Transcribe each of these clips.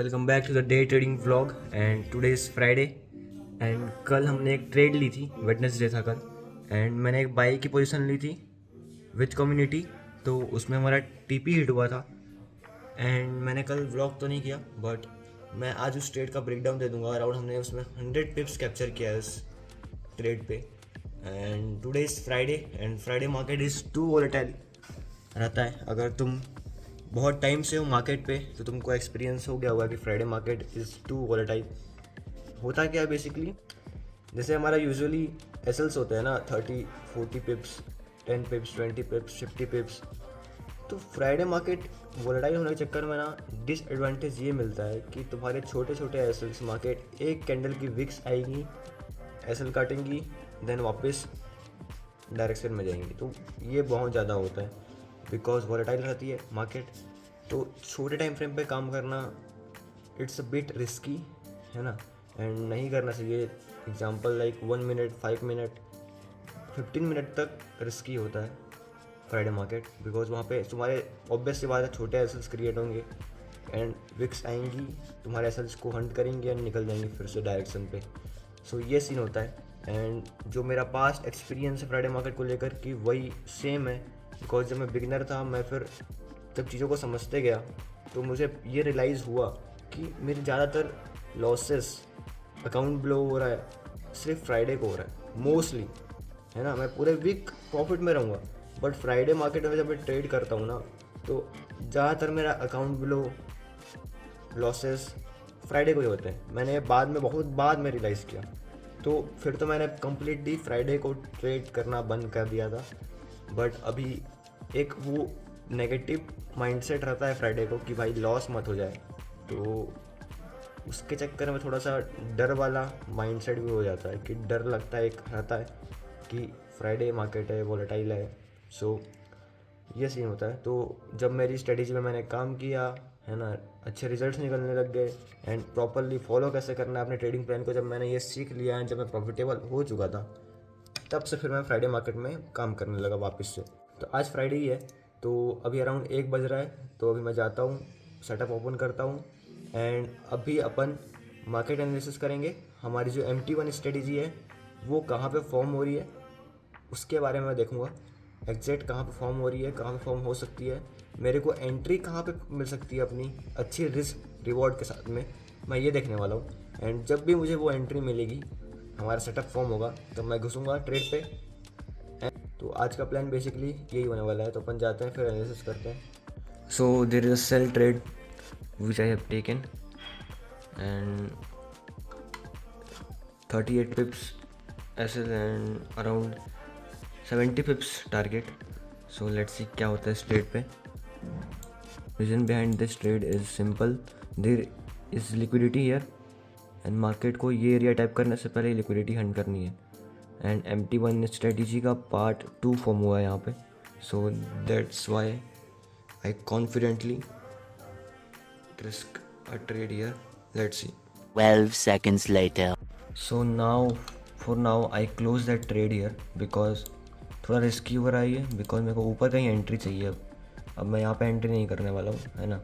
Welcome back to the day trading vlog and today is Friday and कल हमने एक trade ली थी। Wednesday था कल एंड मैंने एक बाई की पोजीशन ली थी विथ कम्युनिटी, तो उसमें हमारा टीपी हिट हुआ था। एंड मैंने कल व्लॉग तो नहीं किया बट मैं आज उस ट्रेड का ब्रेकडाउन दे दूंगा। अराउंड हमने उसमें 100 पिप्स कैप्चर किया है उस ट्रेड पे। And today is Friday and Friday market is too volatile रहता है। अगर तुम बहुत टाइम से हो मार्केट पे तो तुमको एक्सपीरियंस हो गया होगा कि Friday market is too volatile. होता क्या है बेसिकली, जैसे हमारा यूजुअली एसएल्स होते हैं ना 30-40 पिप्स, 10 पिप्स, 20 पिप्स, 50 पिप्स। तो फ्राइडे मार्केट वॉलेटाइल होने के चक्कर में ना डिसएडवांटेज ये मिलता है कि तुम्हारे छोटे छोटे एसएल्स मार्केट एक कैंडल की विक्स आएगी, एसएल काटेंगी, देन वापस डायरेक्शन में जाएंगी। तो ये बहुत ज़्यादा होता है बिकॉज वॉलेटाइल रहती है मार्केट। तो छोटे टाइम फ्रेम पे काम करना इट्स अ बिट रिस्की, है ना, एंड नहीं करना चाहिए। Example like 1 minute, 5 minute, 15 minute तक रिस्की होता है फ्राइडे मार्केट बिकॉज वहाँ पे तुम्हारे ऑब्वियस सी बात है छोटे एसल्स क्रिएट होंगे एंड विक्स आएंगी, तुम्हारे एसल्स को हंट करेंगे एंड निकल जाएंगे फिर से डायरेक्शन पे। सो ये सीन होता है। एंड जो मेरा पास्ट एक्सपीरियंस है फ्राइडे मार्केट को लेकर कि वही सेम है बिकॉज जब मैं बिगिनर था, मैं फिर जब चीज़ों को समझते गया तो मुझे ये रियलाइज़ हुआ कि मेरे ज़्यादातर लॉसेस, अकाउंट ब्लो हो रहा है सिर्फ फ्राइडे को हो रहा है मोस्टली, है ना। मैं पूरे वीक प्रॉफिट में रहूँगा बट फ्राइडे मार्केट में जब मैं ट्रेड करता हूँ ना तो ज़्यादातर मेरा अकाउंट ब्लो, लॉसेस फ्राइडे को ही होते हैं। मैंने बाद में, बहुत बाद में रियलाइज़ किया, तो फिर तो मैंने कम्प्लीटली फ्राइडे को ट्रेड करना बंद कर दिया था। बट अभी एक वो नेगेटिव माइंडसेट रहता है फ्राइडे को कि भाई लॉस मत हो जाए, तो उसके चक्कर में थोड़ा सा डर वाला माइंडसेट भी हो जाता है कि डर लगता है, एक रहता है कि फ्राइडे मार्केट है, वॉलेटाइल है। सो ये सीन होता है। तो जब मेरी स्ट्रेटेजी में मैंने काम किया, है ना, अच्छे रिजल्ट्स निकलने लग गए एंड प्रॉपरली फॉलो कैसे करना है अपने ट्रेडिंग प्लान को, जब मैंने ये सीख लिया एंड जब मैं प्रॉफिटेबल हो चुका था, तब से फिर मैं फ्राइडे मार्केट में काम करने लगा वापस से। तो आज फ्राइडे ही है, तो अभी अराउंड 1 बज रहा है, तो अभी मैं जाता हूँ, सेटअप ओपन करता हूँ एंड अभी अपन मार्केट एनालिसिस करेंगे। हमारी जो MT1 स्ट्रेटेजी है वो कहाँ पे फॉर्म हो रही है उसके बारे में मैं देखूँगा, एग्जैक्ट कहाँ पे फॉर्म हो रही है, कहाँ पे फॉर्म हो सकती है, मेरे को एंट्री कहाँ पे मिल सकती है अपनी अच्छी रिस्क रिवॉर्ड के साथ में, मैं ये देखने वाला हूँ। एंड जब भी मुझे वो एंट्री मिलेगी, हमारा सेटअप फॉर्म होगा, तब मैं घुसूँगा ट्रेड पे। तो आज का प्लान बेसिकली यही होने वाला है, तो अपन जाते हैं फिर एनालिसिस करते हैं। So there is a sell trade which I have taken and 38 pips SL and around 70 pips target. So let's see क्या होता है इस ट्रेड पे। Reason behind this trade is simple, there is liquidity here and market को ये area type करने से पहले लिक्विडिटी हंट करनी है एंड MT1 स्ट्रेटजी का पार्ट 2 फॉर्म हुआ है यहाँ पे। So that's why I confidently risk a trade here. Let's see. 12 seconds later. So now for now I close that trade here because थोड़ा रिस्की हो रहा है ये, बिकॉज मेरे को ऊपर कहीं एंट्री चाहिए। अब मैं यहाँ पे एंट्री नहीं करने वाला हूँ, है ना।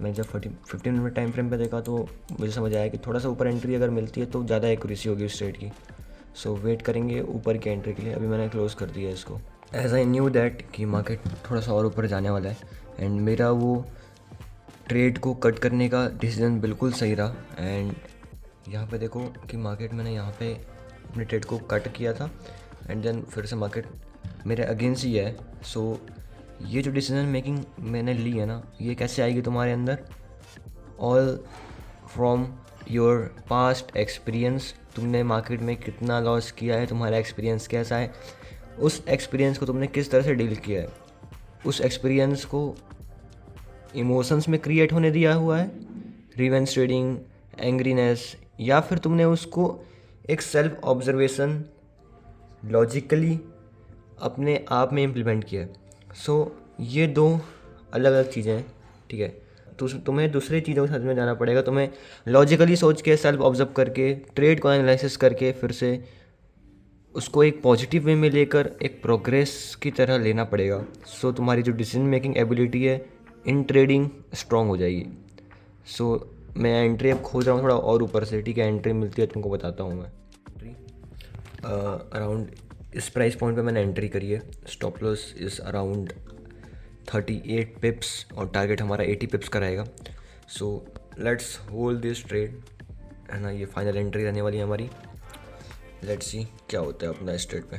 मैं जब 15 मिनट टाइम फ्रेम पे देखा तो मुझे समझ आया कि थोड़ा सा ऊपर एंट्री अगर मिलती है तो ज़्यादा एक्यूरेसी होगी उस ट्रेड की। सो वेट करेंगे ऊपर की एंट्री के लिए। अभी मैंने क्लोज़ कर दिया इसको एज आई न्यू दैट कि मार्केट थोड़ा सा और ऊपर जाने वाला है एंड मेरा वो ट्रेड को कट करने का डिसीजन बिल्कुल सही रहा। एंड यहाँ पे देखो कि मार्केट, मैंने यहाँ पे अपने ट्रेड को कट किया था एंड देन फिर से मार्केट मेरे अगेंस्ट ही है। सो ये जो डिसीजन मेकिंग मैंने ली है ना, ये कैसे आएगी तुम्हारे अंदर, all from your past experience. तुमने मार्केट में कितना लॉस किया है, तुम्हारा एक्सपीरियंस कैसा है, उस एक्सपीरियंस को तुमने किस तरह से डील किया है, उस एक्सपीरियंस को इमोशंस में क्रिएट होने दिया हुआ है, रिवेंज ट्रेडिंग, एंग्रीनेस, या फिर तुमने उसको एक सेल्फ ऑब्जर्वेशन लॉजिकली अपने आप में इम्प्लीमेंट किया है। सो ये दो अलग अलग चीज़ें हैं, ठीक है। तो तुम्हें दूसरी चीज़ों के साथ में जाना पड़ेगा। तुम्हें लॉजिकली सोच के, सेल्फ ऑब्जर्व करके, ट्रेड को एनालिसिस करके फिर से उसको एक पॉजिटिव वे में लेकर एक प्रोग्रेस की तरह लेना पड़ेगा। सो तुम्हारी जो डिसीजन मेकिंग एबिलिटी है इन ट्रेडिंग स्ट्रॉन्ग हो जाएगी। सो मैं एंट्री अब खोज रहा हूँ थोड़ा और ऊपर से, ठीक है। एंट्री मिलती है तुमको बताता हूँ मैं। अराउंड इस प्राइस पॉइंट पे मैंने एंट्री करी है। स्टॉप लॉस इज़ अराउंड 38 पिप्स और टारगेट हमारा 80 पिप्स का रहेगा। So let's hold this trade, है ना। ये फाइनल एंट्री रहने वाली है हमारी। लेट्स सी क्या होता है अपना इस ट्रेड पे।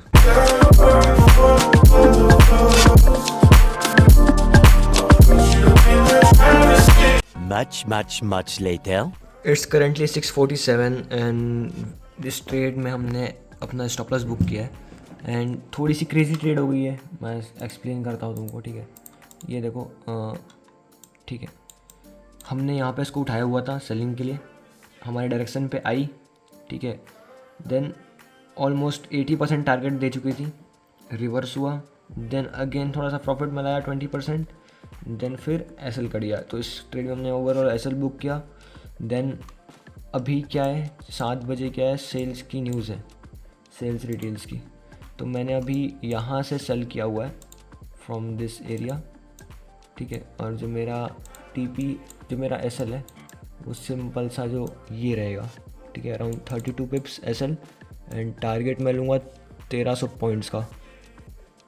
Much later. It's currently 6:47 and इस ट्रेड में हमने अपना स्टॉप लॉस बुक किया है एंड थोड़ी सी क्रेजी ट्रेड हो गई है। मैं एक्सप्लेन करता हूँ तुमको, ठीक है। ये देखो, ठीक है, हमने यहाँ पे इसको उठाया हुआ था सेलिंग के लिए, हमारे डायरेक्शन पे आई, ठीक है। देन ऑलमोस्ट 80% टारगेट दे चुकी थी, रिवर्स हुआ, देन अगेन थोड़ा सा प्रॉफिट मिलाया 20%, देन फिर एसएल कर दिया। तो इस ट्रेड में हमने ओवरऑल एसएल बुक किया। देन अभी क्या है, 7 बजे क्या है, सेल्स की न्यूज़ है, सेल्स रिटेल्स की। तो मैंने अभी यहाँ से सेल किया हुआ है फ्रॉम दिस एरिया, ठीक है। और जो मेरा टीपी, जो मेरा एसएल है, वो सिंपल सा जो ये रहेगा, ठीक है, around 32 pips SL and target मैं लूँगा 1300 पॉइंट्स का,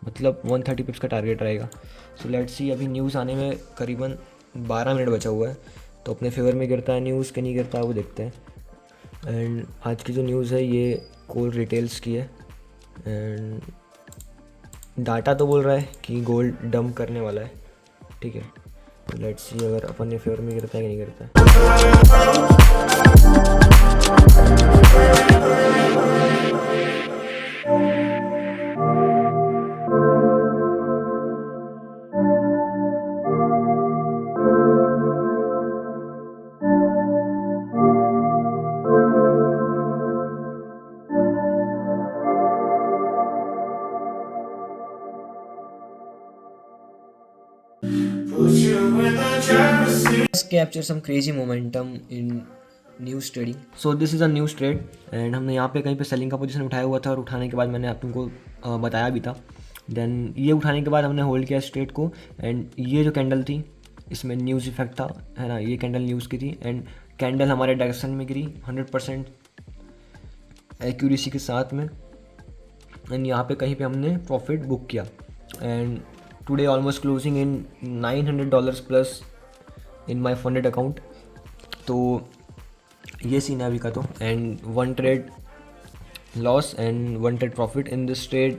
मतलब 130 पिप्स का टारगेट रहेगा। सो लेट्स सी, अभी न्यूज़ आने में करीबन 12 मिनट बचा हुआ है, तो अपने फेवर में गिरता है न्यूज़ कि नहीं गिरता है वो देखते हैं। एंड आज की जो न्यूज़ है ये कोल रिटेल्स की है एंड डाटा तो बोल रहा है कि गोल्ड डंप करने वाला है, ठीक है। तो लेट्स सी अगर अपन ने फेवर में गिरता है कि नहीं गिरता है। Capture some crazy momentum in news trading. So this is a news trade and हमने यहाँ पे कहीं पे सेलिंग का पोजीशन उठाया हुआ था और उठाने के बाद मैंने आप तुमको बताया भी था। देन ये उठाने के बाद हमने होल्ड किया इस ट्रेड को एंड ये जो कैंडल थी इसमें न्यूज़ इफेक्ट था, है ना। ये कैंडल न्यूज़ की थी एंड कैंडल हमारे डायरेक्शन में गिरी 100% एक्यूरेसी के साथ में एंड यहाँ पे कहीं पे हमने प्रॉफिट बुक किया and today almost closing in $900 plus in my funded account. तो ये सीन है अभी का। तो and 1 trade loss and 1 trade profit in this trade.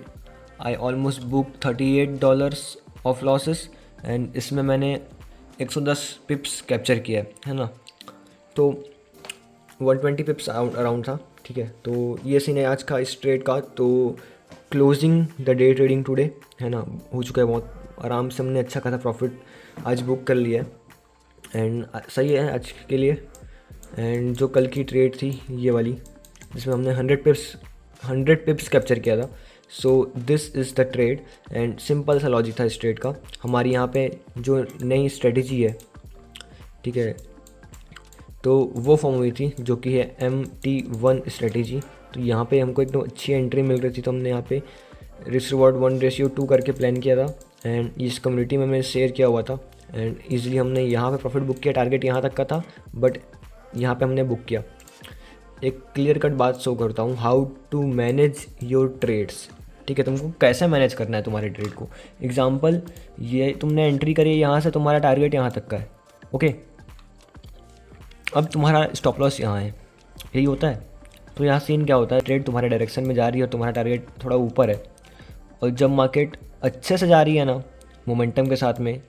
I almost book $38 of losses and इसमें मैंने 110 पिप्स कैप्चर किया है ना। तो 120 पिप्स अराउंड था, ठीक है। तो ये सीन है आज का इस ट्रेड का। तो closing the day trading today, है ना, हो चुका है बहुत आराम से। हमने अच्छा खासा प्रॉफिट आज बुक कर लिया है एंड सही है आज के लिए। एंड जो कल की ट्रेड थी ये वाली जिसमें हमने 100 पिप्स कैप्चर किया था। So this is the trade and simple सा लॉजिक था इस ट्रेड का। हमारी यहाँ पे जो नई स्ट्रेटजी है, ठीक है, तो वो फॉर्म हुई थी जो कि है MT1 स्ट्रेटजी। तो यहाँ पे हमको एकदम अच्छी एंट्री मिल रही थी, तो हमने यहाँ पे रिस्क रिवॉर्ड 1:2 करके प्लान किया था एंड इस कम्युनिटी में मैंने शेयर किया हुआ था एंड ईजिली हमने यहाँ पे प्रॉफिट बुक किया। टारगेट यहाँ तक का था बट यहाँ पे हमने बुक किया। एक क्लियर कट बात शो करता हूँ, how to manage your trades, ठीक है। तुमको कैसे मैनेज करना है तुम्हारे ट्रेड को। एग्जाम्पल, ये तुमने एंट्री करी है यहाँ से, तुम्हारा टारगेट यहाँ तक का है, ओके। अब तुम्हारा स्टॉप लॉस यहाँ है, यही होता है। तो यहाँ सीन क्या होता है, ट्रेड तुम्हारे डायरेक्शन में जा रही है और तुम्हारा टारगेट थोड़ा ऊपर है और जब मार्केट अच्छे से जा रही है ना मोमेंटम के साथ में,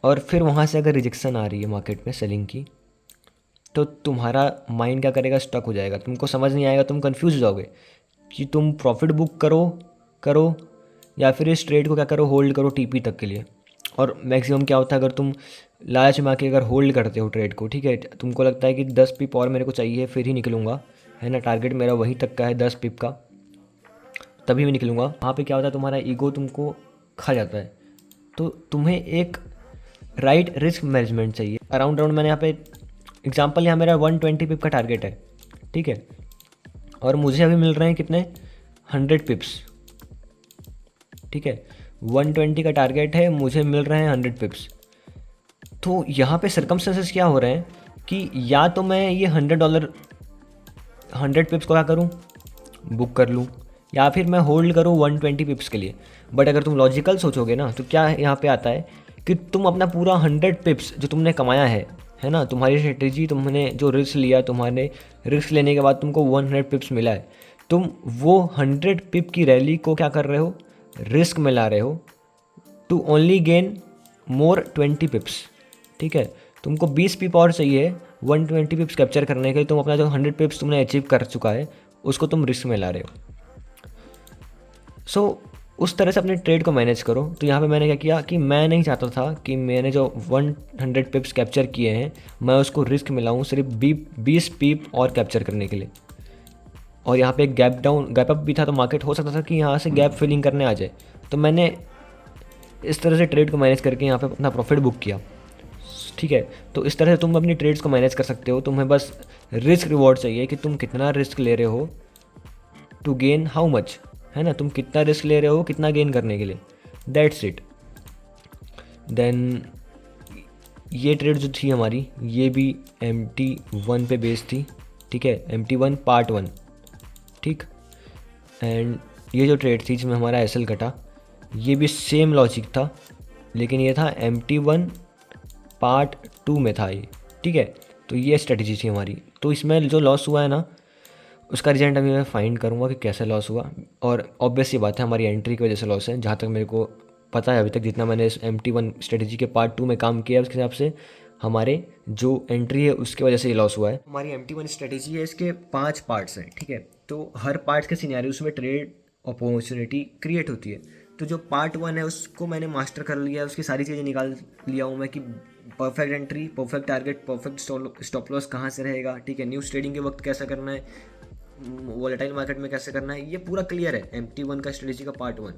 और फिर वहाँ से अगर रिजेक्शन आ रही है मार्केट में सेलिंग की, तो तुम्हारा माइंड क्या करेगा, स्टक हो जाएगा। तुमको समझ नहीं आएगा, तुम कंफ्यूज हो जाओगे कि तुम प्रॉफिट बुक करो या फिर इस ट्रेड को क्या करो, होल्ड करो टीपी तक के लिए। और मैक्सिमम क्या होता है, अगर तुम लालच में आके अगर होल्ड करते हो ट्रेड को, ठीक है, तुमको लगता है कि 10 पिप और मेरे को चाहिए फिर ही निकलूँगा, है ना, टारगेट मेरा वहीं तक का है 10 पिप का, तभी मैं निकलूँगा। वहाँ पे क्या होता है, तुम्हारा ईगो तुमको खा जाता है। तो तुम्हें एक राइट रिस्क मैनेजमेंट चाहिए। अराउंड मैंने यहाँ पे एग्जांपल, यहाँ मेरा 120 पिप का टारगेट है, ठीक है, और मुझे अभी मिल रहे हैं कितने, 100 पिप्स, ठीक है। 120 का टारगेट है, मुझे मिल रहे हैं 100 पिप्स। तो यहाँ पे सर्कमस्टेंसेस क्या हो रहे हैं कि या तो मैं ये $100 100 पिप्स को क्या करूँ, बुक कर लूँ, या फिर मैं होल्ड करूँ 120 पिप्स के लिए। बट अगर तुम लॉजिकल सोचोगे ना तो क्या यहाँ पे आता है कि तुम अपना पूरा 100 पिप्स जो तुमने कमाया है ना, तुम्हारी स्ट्रेटेजी, तुमने जो रिस्क लिया, तुम्हारे रिस्क लेने के बाद तुमको 100 पिप्स मिला है, तुम वो 100 पिप की रैली को क्या कर रहे हो, रिस्क में ला रहे हो to only gain more 20 pips. ठीक है, तुमको 20 पिप और चाहिए 120 पिप्स कैप्चर करने के लिए। तुम अपना जो 100 पिप्स तुमने अचीव कर चुका है उसको तुम रिस्क में ला रहे हो। सो उस तरह से अपने ट्रेड को मैनेज करो। तो यहाँ पे मैंने क्या किया कि मैं नहीं चाहता था कि मैंने जो 100 पिप्स कैप्चर किए हैं मैं उसको रिस्क में लाऊँ सिर्फ 20 पिप और कैप्चर करने के लिए। और यहाँ पे एक गैप अप भी था, तो मार्केट हो सकता था कि यहाँ से गैप फिलिंग करने आ जाए। तो मैंने इस तरह से ट्रेड को मैनेज करके यहाँ पे अपना प्रॉफिट बुक किया। ठीक है, तो इस तरह से तुम अपनी ट्रेड्स को मैनेज कर सकते हो। तुम्हें बस रिस्क रिवॉर्ड चाहिए कि तुम कितना रिस्क ले रहे हो टू गेन हाउ मच, है ना, तुम कितना रिस्क ले रहे हो कितना गेन करने के लिए, दैट्स इट। देन ये ट्रेड जो थी हमारी ये भी MT1 पे बेस्ड थी। ठीक है, MT1 पार्ट 1। ठीक, एंड ये जो ट्रेड थी जिसमें हमारा SL कटा, ये भी सेम लॉजिक था, लेकिन ये था MT1 पार्ट 2 में था ये। ठीक है, तो ये स्ट्रेटजी थी हमारी। तो इसमें जो लॉस हुआ है ना उसका रिजल्ट अभी मैं फाइंड करूँगा कि कैसे लॉस हुआ, और ऑब्वियस ये बात है हमारी एंट्री की वजह से लॉस है। जहाँ तक मेरे को पता है अभी तक, जितना मैंने इस MT1 स्ट्रेटजी के पार्ट 2 में काम किया उसके हिसाब से हमारे जो एंट्री है उसकी वजह से ये लॉस हुआ है। हमारी MT1 स्ट्रेटजी है, इसके 5 पार्ट्स हैं। ठीक है, तो हर पार्ट के सिनेरियोस में ट्रेड अपॉर्चुनिटी क्रिएट होती है। तो जो पार्ट 1 है उसको मैंने मास्टर कर लिया है, उसकी सारी चीज़ें निकाल लिया हूँ मैं कि perfect entry, perfect target, perfect stop loss कहाँ से रहेगा। ठीक है, न्यूज़ ट्रेडिंग के वक्त कैसा करना है, वॉलेटाइल मार्केट में कैसे करना है, ये पूरा क्लियर है MT1 का स्ट्रेटजी का पार्ट 1।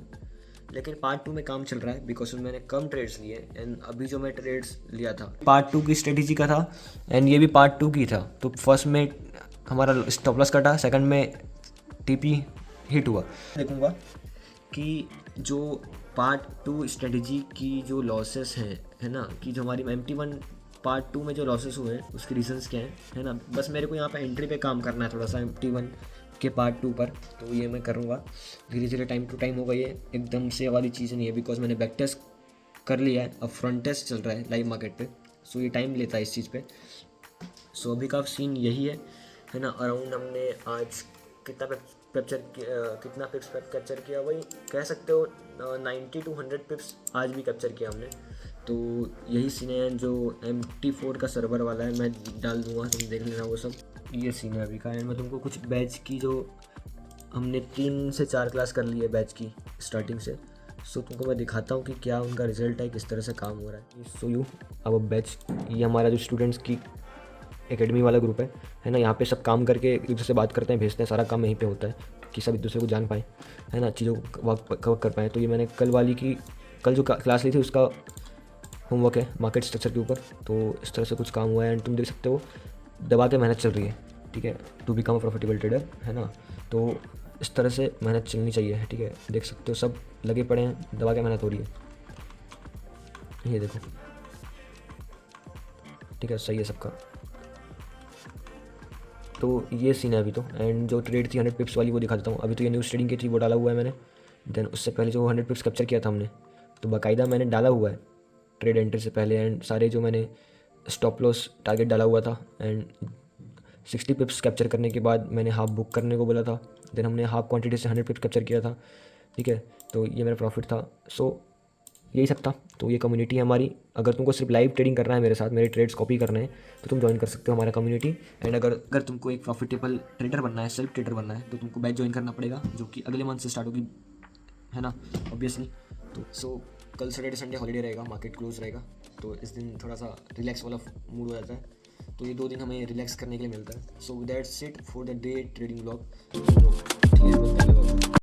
लेकिन पार्ट 2 में काम चल रहा है बिकॉज मैंने कम ट्रेड्स लिए एंड अभी जो मैं ट्रेड्स लिया था पार्ट 2 की स्ट्रेटजी का था एंड ये भी पार्ट 2 की था। तो फर्स्ट में हमारा स्टॉप लॉस कटा, सेकंड में TP हिट हुआ। देखूँगा कि जो पार्ट 2 स्ट्रेटजी की जो लॉसेस हैं, है ना, कि जो हमारी MT1 पार्ट 2 में जो लॉसेस हुए हैं उसके रीजंस क्या हैं, है ना। बस मेरे को यहाँ पे एंट्री पे काम करना है थोड़ा सा MT1 के पार्ट 2 पर, तो ये मैं करूँगा धीरे धीरे, टाइम टू टाइम होगा। ये एकदम से वाली चीज़ नहीं है बिकॉज मैंने बैक टेस्ट कर लिया है, अब फ्रंट टेस्ट चल रहा है लाइव मार्केट पे, सो ये टाइम लेता है इस चीज़ पे। सो अभी का सीन यही है ना। अराउंड हमने आज कितना पिप्स कैप्चर किया, वही कह सकते हो 90 to 100 पिप्स आज भी कैप्चर किया हमने। तो यही सीन है। जो MT4 का सर्वर वाला है मैं डाल दूंगा, तुम देख लेना वो सब। ये सीन है अभी का। एंड मैं तुमको कुछ बैच की जो हमने 3 से 4 क्लास कर ली है बैच की स्टार्टिंग से, सो तुमको मैं दिखाता हूँ कि क्या उनका रिजल्ट है, किस तरह से काम हो रहा है। सो यू अब बैच, ये हमारा जो स्टूडेंट्स की एकेडमी वाला ग्रुप है ना। यहाँ पे सब काम करके एक दूसरे से बात करते हैं, भेजते हैं, सारा काम यहीं पे होता है कि सब एक दूसरे को जान पाएँ, है ना, चीज़ों को वर्क कर पाएँ। तो ये मैंने कल जो क्लास ली थी उसका होमवर्क है मार्केट स्ट्रक्चर के ऊपर। तो इस तरह से कुछ काम हुआ है एंड तुम देख सकते हो दबा के मेहनत चल रही है। ठीक है, to become a profitable trader, है ना। तो इस तरह से मेहनत चलनी चाहिए। ठीक है, देख सकते हो सब लगे पड़े हैं, दबा के मेहनत हो रही है, ये देखो। ठीक है, सही है सबका। तो ये सीन है अभी तो। एंड जो ट्रेड थी 100 पिप्स वाली वो दिखा देता हूँ। अभी तो ये न्यूज़ ट्रेडिंग की थी, वो डाला हुआ है मैंने। देन उससे पहले जो 100 पिप्स कैप्चर किया था हमने, तो बाकायदा मैंने डाला हुआ है ट्रेड एंट्री से पहले। एंड सारे जो मैंने स्टॉप लॉस टारगेट डाला हुआ था। एंड 60 पिप्स कैप्चर करने के बाद मैंने हाफ बुक करने को बोला था। देन हमने हाफ क्वांटिटी से 100 पिप्स कैप्चर किया था। ठीक है, तो ये मेरा प्रॉफिट था। सो यही सब था। तो ये कम्युनिटी है हमारी। अगर तुमको सिर्फ लाइव ट्रेडिंग करना है मेरे साथ, मेरे ट्रेड्स कॉपी करने हैं, तो तुम ज्वाइन कर सकते हो हमारा कम्युनिटी। एंड अगर तुमको एक प्रॉफिटेबल ट्रेडर बनना है, सेल्फ ट्रेडर बनना है, तो तुमको बैच ज्वाइन करना पड़ेगा, जो कि अगले मंथ से स्टार्ट होगी, है ना, ऑब्वियसली। तो सो कल सैटरडे संडे हॉलीडे रहेगा, मार्केट क्लोज रहेगा, तो इस दिन थोड़ा सा रिलैक्स वाला मूड हो जाता है। तो ये 2 दिन हमें रिलैक्स करने के लिए मिलता है। So that's it for the day trading blog.